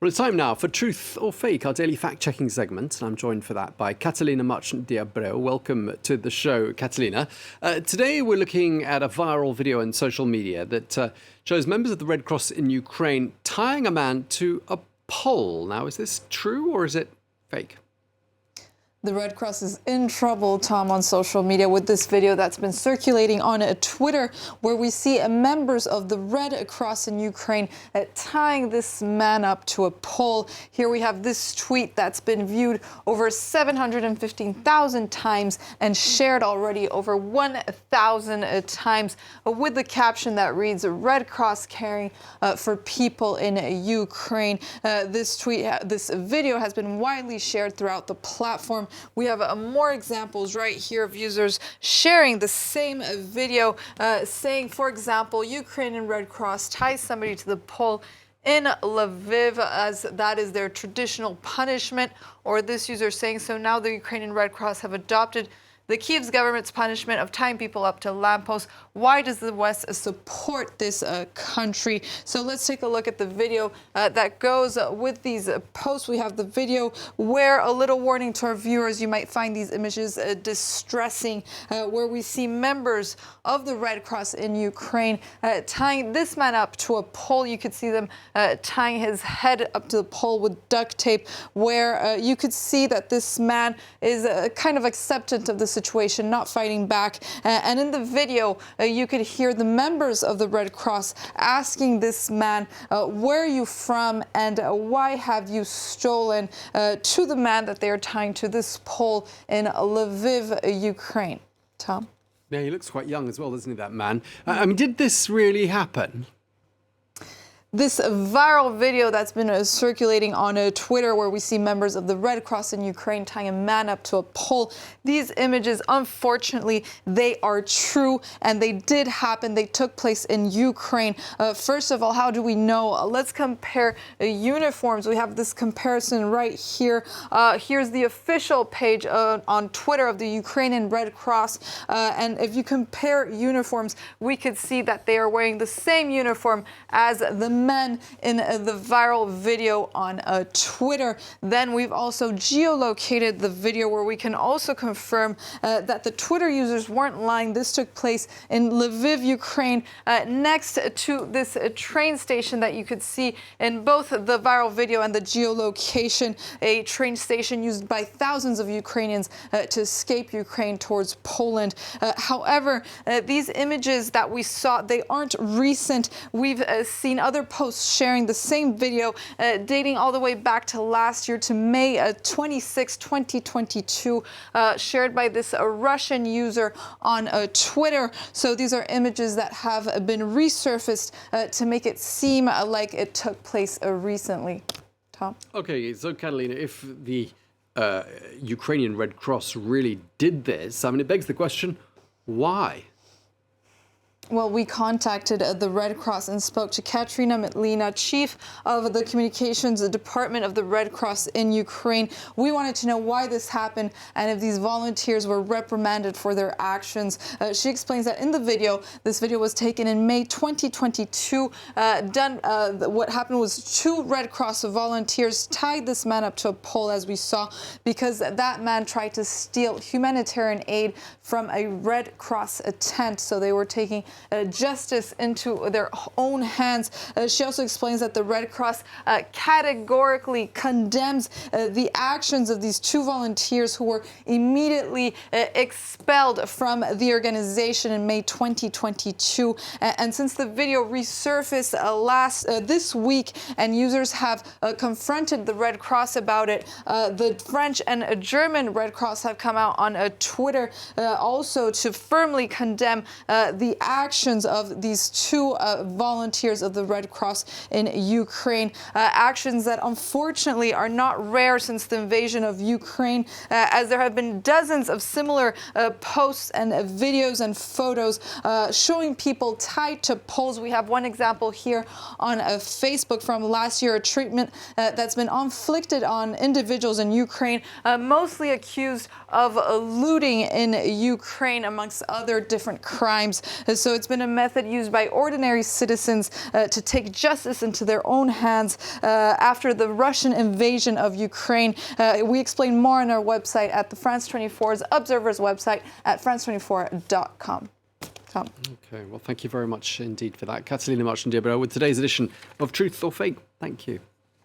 Well, it's time now for Truth or Fake, our daily fact-checking segment, and I'm joined for that by Catalina Marchant de Abreu. Welcome to the show, Catalina. Today we're looking at a viral video on social media that shows members of the Red Cross in Ukraine tying a man to a pole. Now, is this true or is it fake? The Red Cross is in trouble, Tom, on social media with this video that's been circulating on Twitter, where we see members of the Red Cross in Ukraine tying this man up to a pole. Here we have this tweet that's been viewed over 715,000 times and shared already over 1,000 times with the caption that reads, "Red Cross caring for people in Ukraine." This video has been widely shared throughout the platform. We have more examples right here of users sharing the same video, saying, for example, Ukrainian Red Cross ties somebody to the pole in Lviv as that is their traditional punishment. Or this user saying, so now the Ukrainian Red Cross have adopted the Kiev's government's punishment of tying people up to lampposts. Why does the West support this country? So let's take a look at the video that goes with these posts. We have the video where, a little warning to our viewers, you might find these images distressing, where we see members of the Red Cross in Ukraine tying this man up to a pole. You could see them tying his head up to the pole with duct tape, where you could see that this man is kind of acceptant of the situation, not fighting back. And in the video, you could hear the members of the Red Cross asking this man, where are you from and why have you stolen, to the man that they are tying to this pole in Lviv, Ukraine. Tom? Yeah, he looks quite young as well, doesn't he, that man? I mean, did this really happen? This viral video that's been circulating on Twitter, where we see members of the Red Cross in Ukraine tying a man up to a pole. These images, unfortunately, they are true and they did happen. They took place in Ukraine. First of all, how do we know? Let's compare uniforms. We have this comparison right here. Here's the official page on Twitter of the Ukrainian Red Cross. And if you compare uniforms, we could see that they are wearing the same uniform as the men in the viral video on Twitter. Then we've also geolocated the video, where we can also confirm that the Twitter users weren't lying. This took place in Lviv, Ukraine, next to this train station that you could see in both the viral video and the geolocation, a train station used by thousands of Ukrainians to escape Ukraine towards Poland. However, these images that we saw, they aren't recent. We've seen other posts sharing the same video dating all the way back to last year, to May 26, 2022, shared by this Russian user on Twitter. So these are images that have been resurfaced to make it seem like it took place recently. Tom? Okay, so Catalina, if the Ukrainian Red Cross really did this, I mean, it begs the question, why? Well, we contacted the Red Cross and spoke to Katerina Mitlina, chief of the communications department of the Red Cross in Ukraine. We wanted to know why this happened and if these volunteers were reprimanded for their actions. She explains that in the video, this video was taken in May 2022. What happened was 2 Red Cross volunteers tied this man up to a pole, as we saw, because that man tried to steal humanitarian aid from a Red Cross tent. So they were taking justice into their own hands. She also explains that the Red Cross categorically condemns the actions of these 2 volunteers who were immediately expelled from the organization in May 2022. And since the video resurfaced this week and users have confronted the Red Cross about it, the French and German Red Cross have come out on Twitter also to firmly condemn the actions of these 2 volunteers of the Red Cross in Ukraine. Actions that unfortunately are not rare since the invasion of Ukraine, as there have been dozens of similar posts and videos and photos showing people tied to poles. We have one example here on Facebook from last year, a treatment that's been inflicted on individuals in Ukraine, mostly accused of looting in Ukraine, amongst other different crimes. So it's been a method used by ordinary citizens to take justice into their own hands after the Russian invasion of Ukraine. We explain more on our website at the France 24's Observer's website at france24.com. Tom. Okay, well, thank you very much indeed for that. Catalina Marchand-Diabreu with today's edition of Truth or Fake. Thank you.